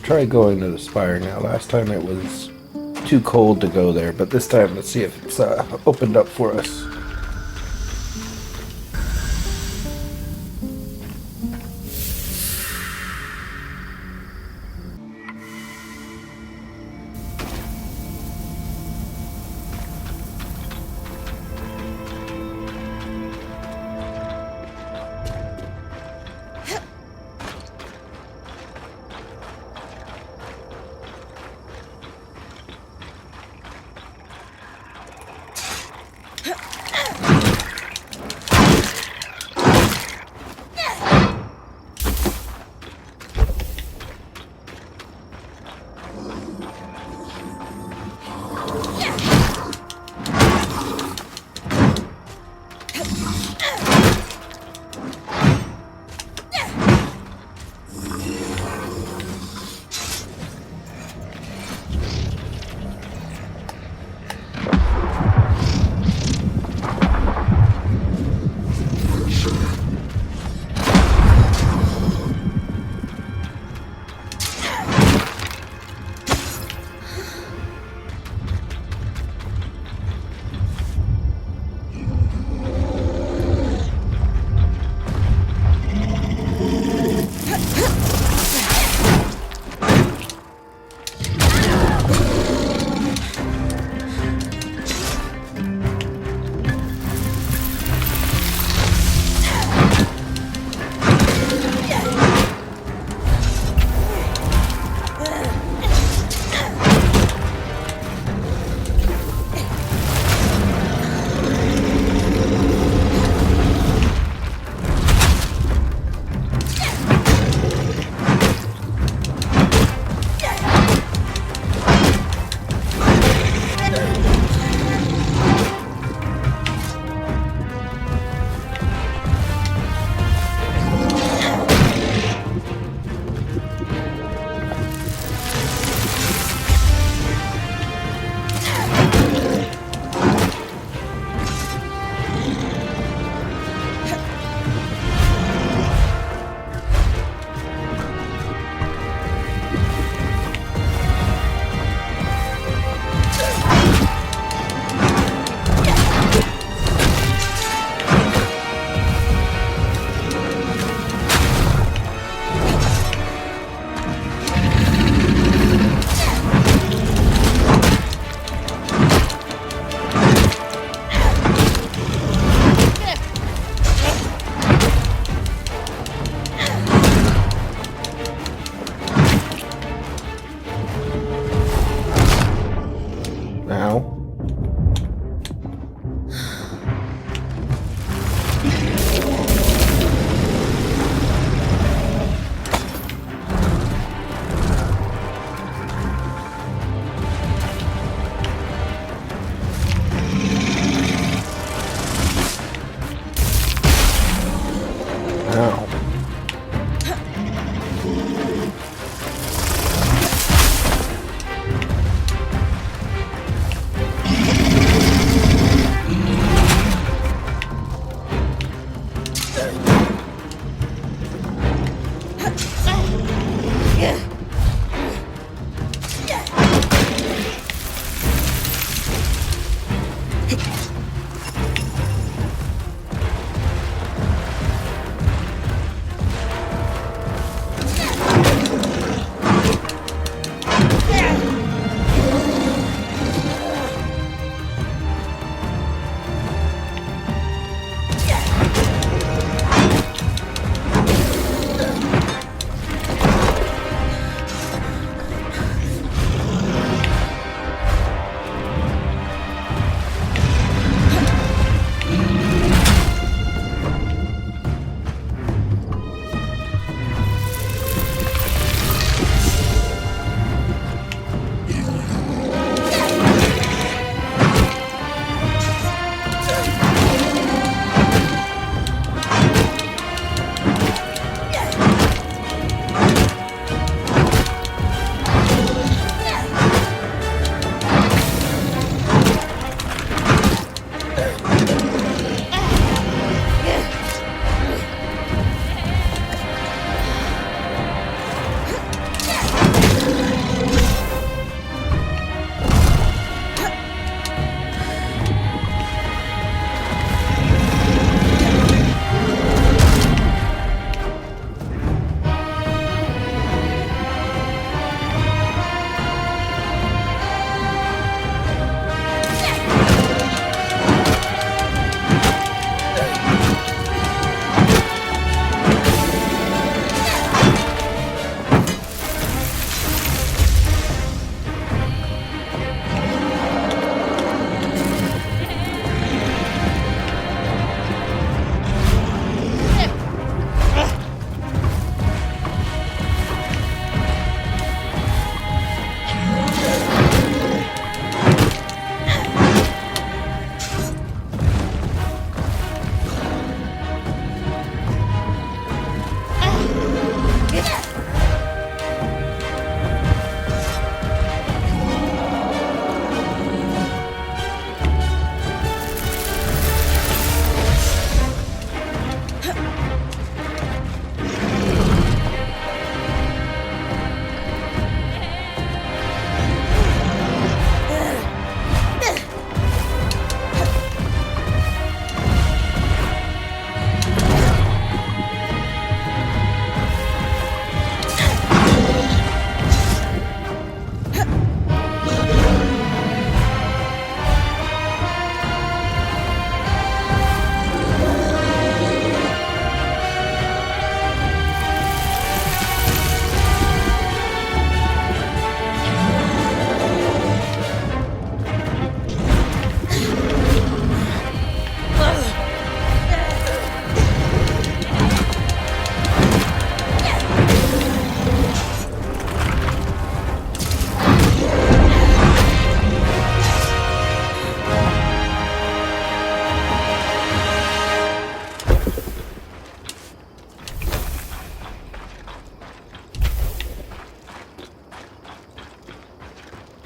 try going to the spire now. Last time it was too cold to go there, but this time let's see if it's opened up for us.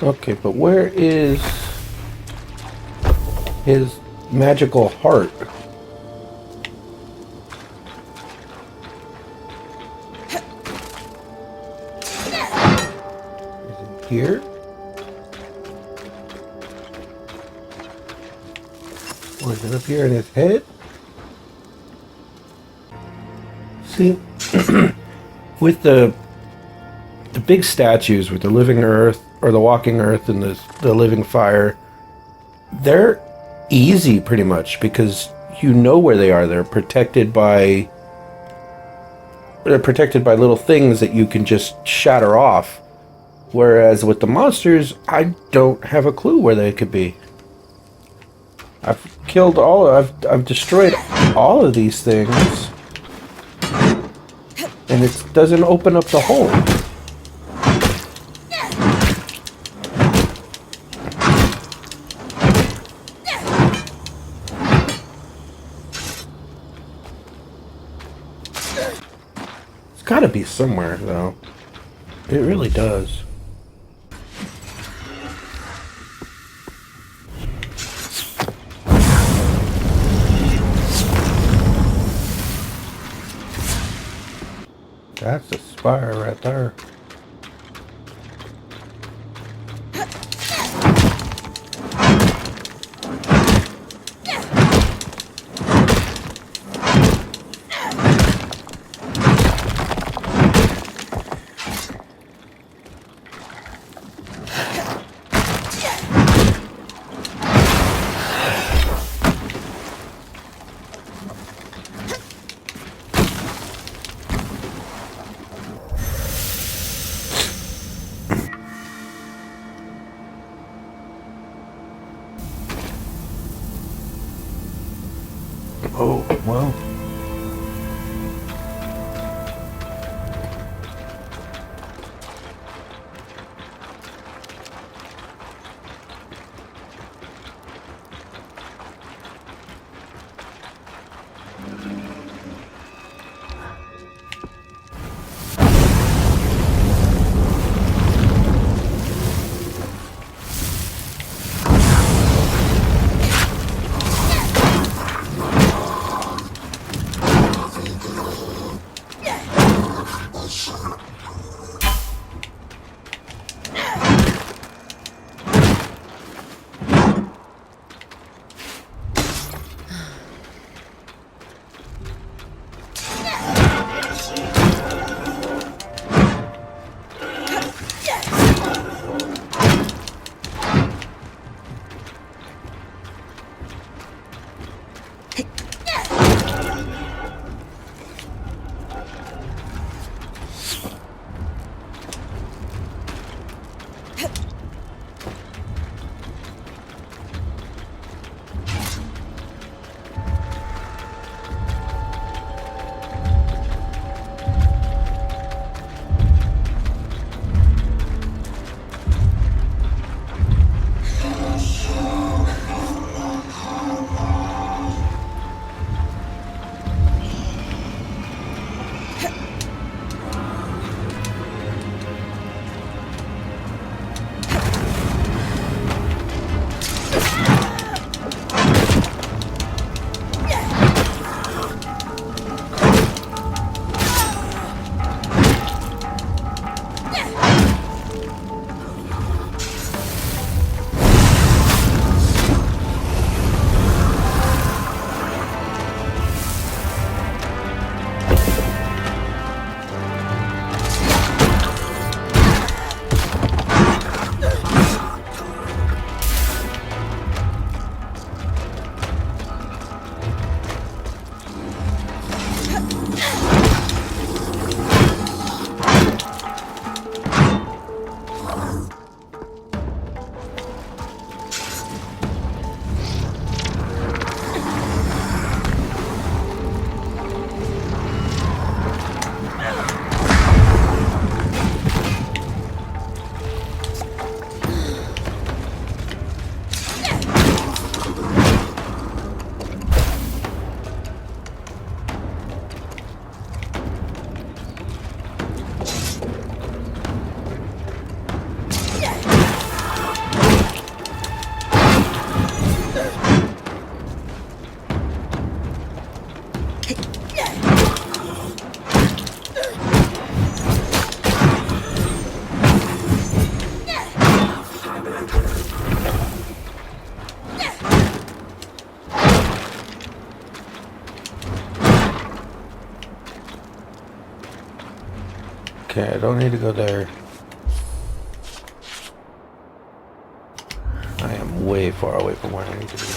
Okay, but where is his magical heart? Is it here? Or is it up here in his head? See, with the big statues with the living earth or the walking earth and the living fire, they're easy pretty much because you know where they are. They're protected by little things that you can just shatter off. Whereas with the monsters, I don't have a clue where they could be. I've destroyed all of these things, and it doesn't open up the hole. It's gotta be somewhere, though. It really does. That's the spire right there. Oh, well. Okay, I don't need to go there. I am way far away from where I need to be.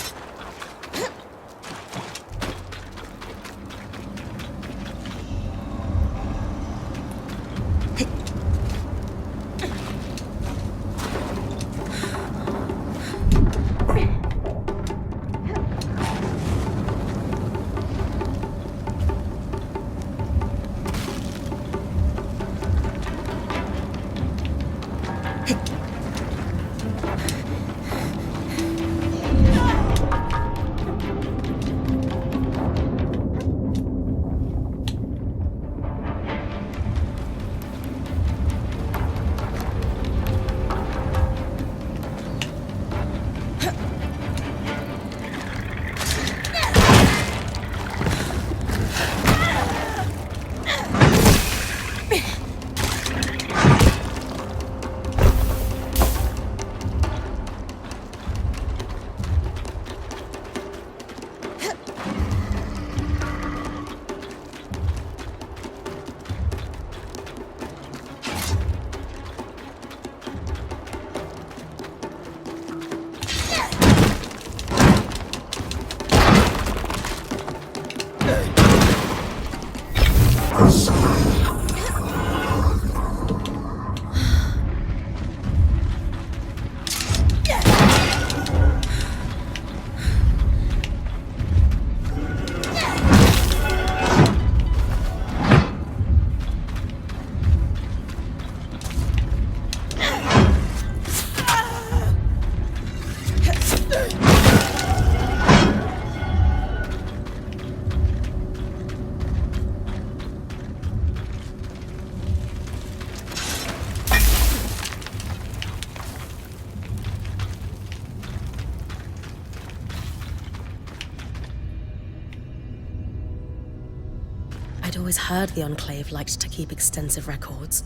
I'd always heard the Enclave liked to keep extensive records.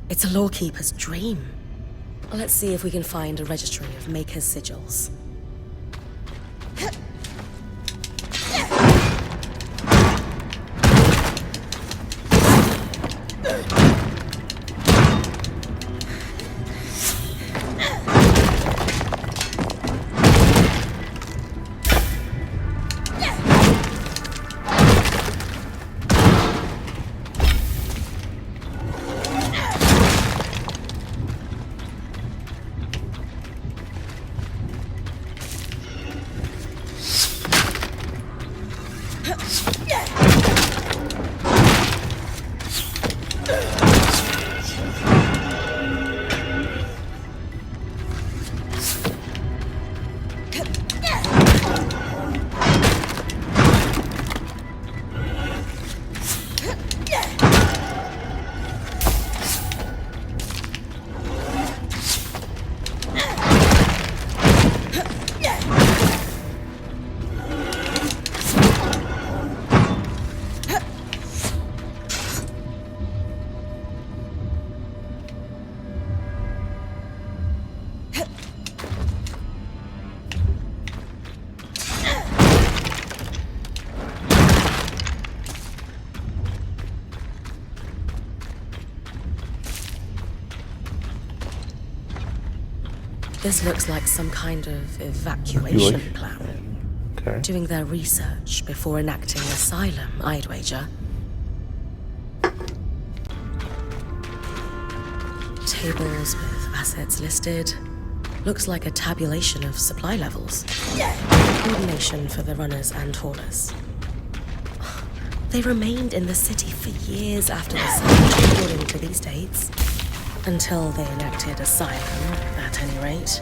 It's a lawkeeper's dream. Let's see if we can find a registry of Maker's sigils. This looks like some kind of evacuation plan. Okay. Doing their research before enacting Asylum, I'd wager. Tables with assets listed. Looks like a tabulation of supply levels. Coordination for the runners and haulers. They remained in the city for years after the siege, according to these dates. Until they enacted Asylum, at any rate.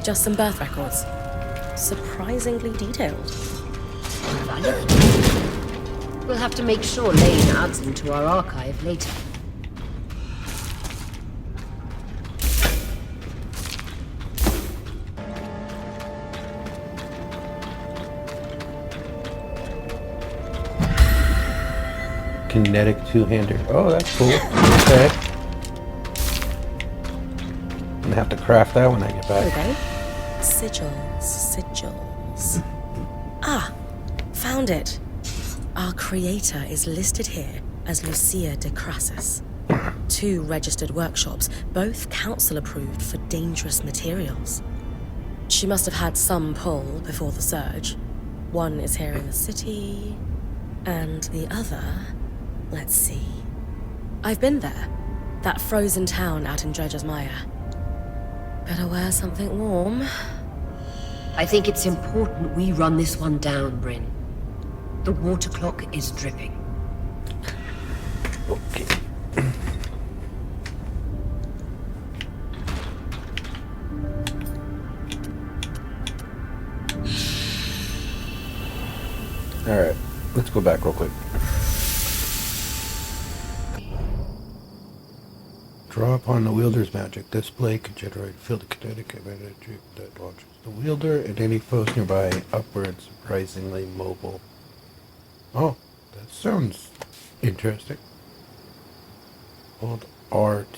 Just some birth records. Surprisingly detailed. We'll have to make sure Lane adds them to our archive later. Kinetic two-hander. Oh, that's cool. Okay. I'm gonna have to craft that when I get back. Okay. Sigils. Ah, found it. Our creator is listed here as Lucia de Crassus. 2 registered workshops, both council approved for dangerous materials. She must have had some pull before the surge. One is here in the city, and the other, let's see. I've been there. That frozen town out in Dredger's Mire. Better wear something warm. I think it's important we run this one down, Bryn. The water clock is dripping. Okay. Alright, let's go back real quick. Draw upon the wielder's magic. This blade can generate a field of kinetic energy that launches the wielder and any foes nearby upwards, surprisingly mobile. Oh, that sounds interesting. Hold RT.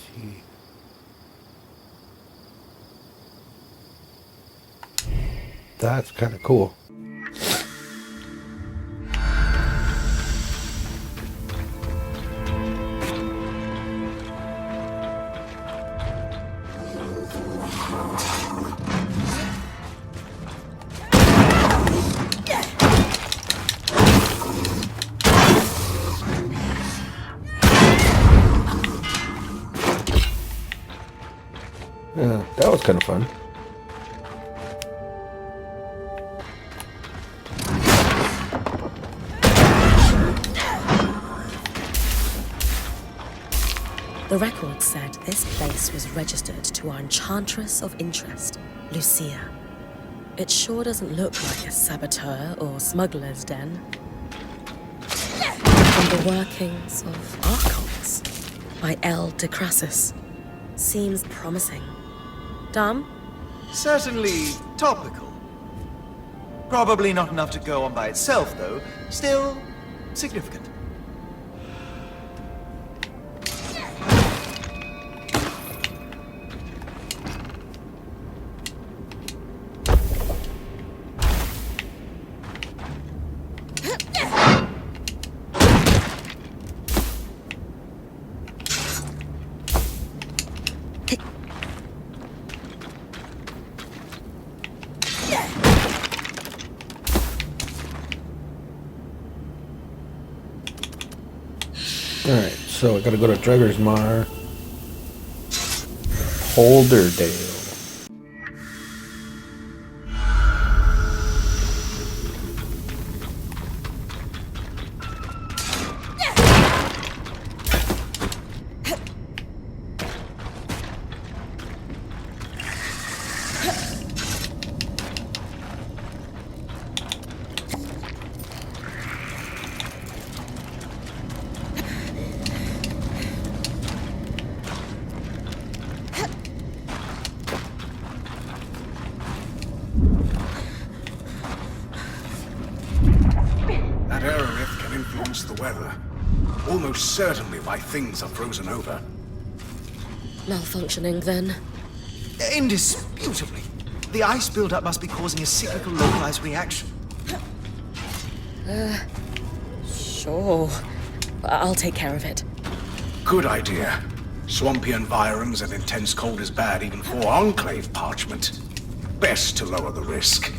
That's kind of cool. Yeah, that was kind of fun. The record said this place was registered to our enchantress of interest, Lucia. It sure doesn't look like a saboteur or smuggler's den. And the workings of Archons by L. de Crassus. Seems promising. Dom? Certainly topical. Probably not enough to go on by itself, though. Still significant. Alright, so I gotta go to Dredger's Mire. Holderdale. That air rift can influence the weather. Almost certainly why things are frozen over. Malfunctioning then. Indisputably. The ice buildup must be causing a cyclical localized reaction. Sure. I'll take care of it. Good idea. Swampy environs and intense cold is bad even for Enclave parchment. Best to lower the risk.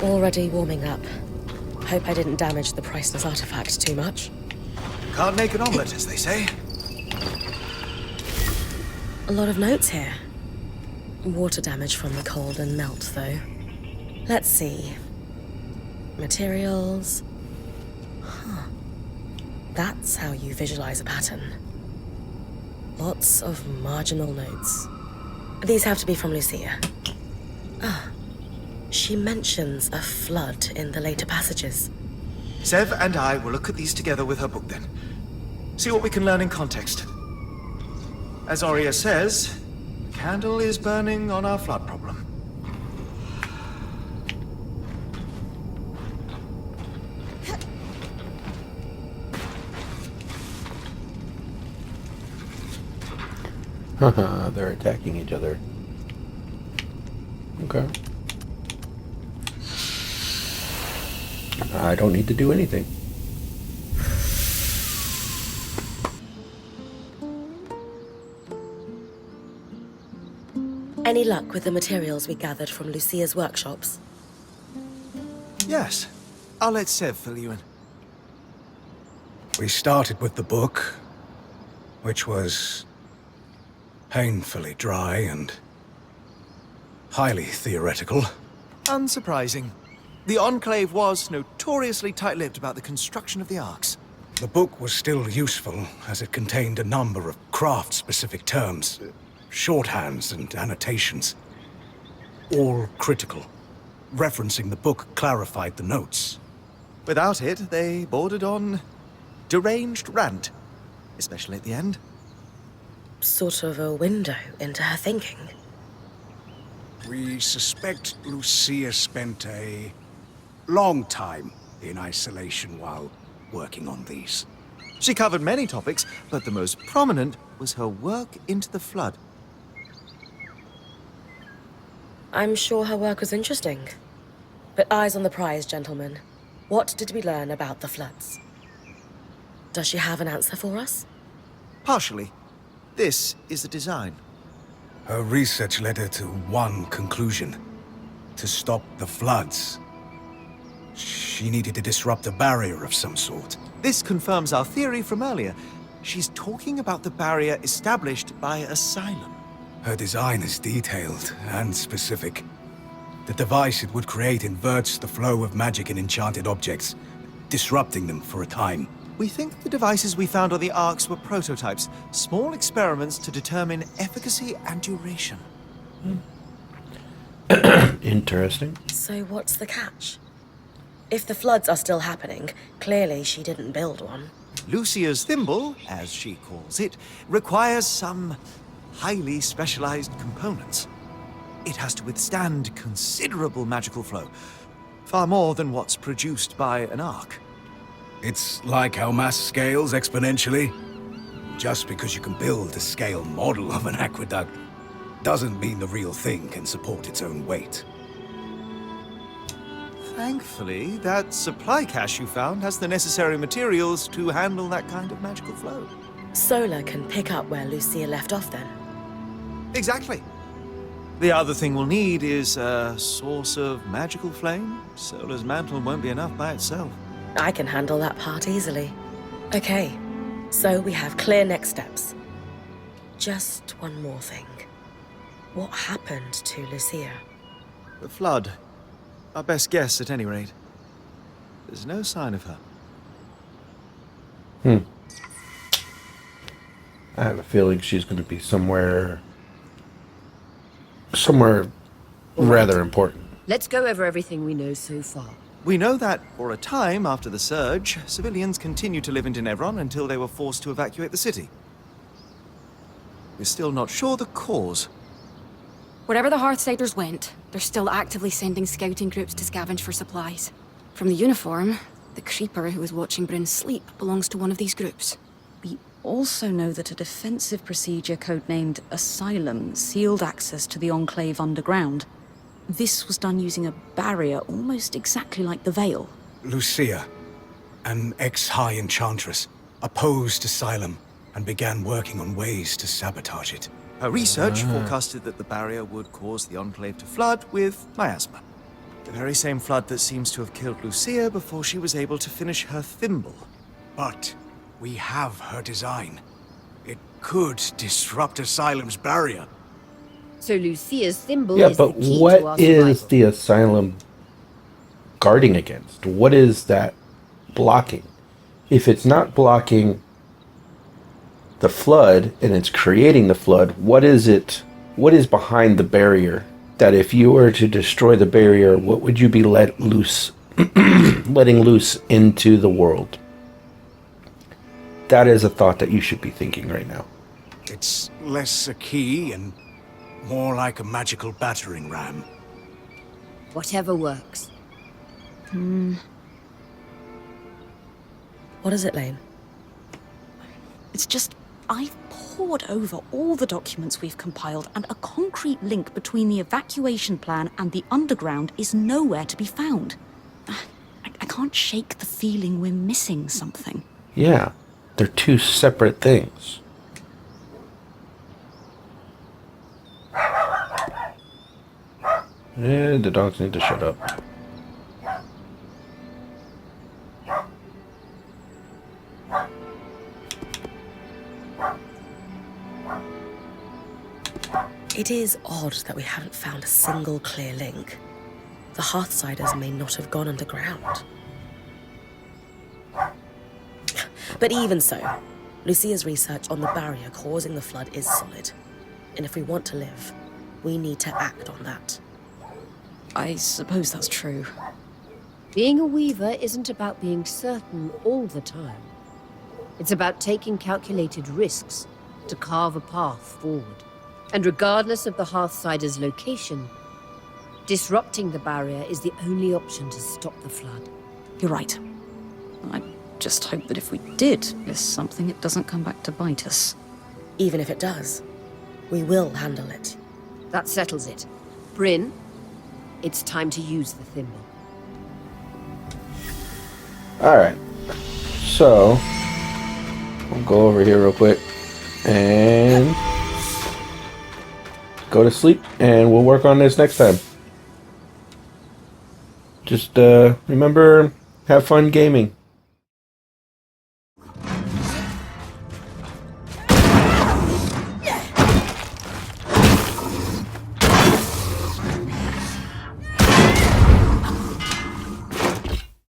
Already warming up. Hope I didn't damage the priceless artifact too much. Can't make an omelette, as they say. A lot of notes here. Water damage from the cold and melt, though. Let's see. Materials. Huh. That's how you visualize a pattern. Lots of marginal notes. These have to be from Lucia. Ah. She mentions a flood in the later passages. Sev and I will look at these together with her book then. See what we can learn in context. As Aurea says, the candle is burning on our flood problem. Haha, they're attacking each other. Okay. I don't need to do anything. Any luck with the materials we gathered from Lucia's workshops? Yes. I'll let Sev fill you in. We started with the book, which was painfully dry and highly theoretical. Unsurprising. The Enclave was notoriously tight-lipped about the construction of the arcs. The book was still useful, as it contained a number of craft-specific terms, shorthands and annotations, all critical. Referencing the book clarified the notes. Without it, they bordered on deranged rant, especially at the end. Sort of a window into her thinking. We suspect Lucia spent a long time in isolation while working on these. She covered many topics, but the most prominent was her work into the flood. I'm sure her work was interesting. But eyes on the prize, gentlemen. What did we learn about the floods? Does she have an answer for us? Partially. This is the design. Her research led her to one conclusion: to stop the floods. She needed to disrupt a barrier of some sort. This confirms our theory from earlier. She's talking about the barrier established by Asylum. Her design is detailed and specific. The device it would create inverts the flow of magic in enchanted objects, disrupting them for a time. We think the devices we found on the arcs were prototypes, small experiments to determine efficacy and duration. Interesting. So what's the catch? If the floods are still happening, clearly she didn't build one. Lucia's thimble, as she calls it, requires some highly specialized components. It has to withstand considerable magical flow, far more than what's produced by an arc. It's like how mass scales exponentially. Just because you can build a scale model of an aqueduct doesn't mean the real thing can support its own weight. Thankfully, that supply cache you found has the necessary materials to handle that kind of magical flow. Solar can pick up where Lucia left off then. Exactly. The other thing we'll need is a source of magical flame. Solar's mantle won't be enough by itself. I can handle that part easily. Okay, so we have clear next steps. Just one more thing. What happened to Lucia? The flood. Our best guess, at any rate. There's no sign of her. I have a feeling she's going to be somewhere rather important. Let's go over everything we know so far. We know that, for a time after the surge, civilians continued to live in Tenebron until they were forced to evacuate the city. We're still not sure the cause. Wherever the Hearthsiders went, they're still actively sending scouting groups to scavenge for supplies. From the uniform, the creeper who was watching Bryn sleep belongs to one of these groups. We also know that a defensive procedure codenamed Asylum sealed access to the Enclave underground. This was done using a barrier almost exactly like the Veil. Lucia, an ex-high enchantress, opposed Asylum and began working on ways to sabotage it. Her research forecasted that the barrier would cause the Enclave to flood with miasma. The very same flood that seems to have killed Lucia before she was able to finish her thimble. But we have her design. It could disrupt Asylum's barrier. So Lucia's thimble Yeah, is but the key to our what is survival. the Asylum guarding against? What is that blocking? If it's not blocking the flood and it's creating the flood, what is it? What is behind the barrier? That if you were to destroy the barrier, what would you be letting loose into the world? That is a thought that you should be thinking right now. It's less a key and more like a magical battering ram. Whatever works. What is it, Lane? It's just, I've pored over all the documents we've compiled, and a concrete link between the evacuation plan and the underground is nowhere to be found. I can't shake the feeling we're missing something. Yeah, they're two separate things. Yeah, the dogs need to shut up. It is odd that we haven't found a single clear link. The Hearthsiders may not have gone underground. But even so, Lucia's research on the barrier causing the flood is solid. And if we want to live, we need to act on that. I suppose that's true. Being a weaver isn't about being certain all the time. It's about taking calculated risks to carve a path forward. And regardless of the Hearthsider's location, disrupting the barrier is the only option to stop the flood. You're right. I just hope that if we did miss something, it doesn't come back to bite us. Even if it does, we will handle it. That settles it. Bryn, it's time to use the thimble. Alright. So, I'll go over here real quick and go to sleep, and we'll work on this next time. Just remember, have fun gaming.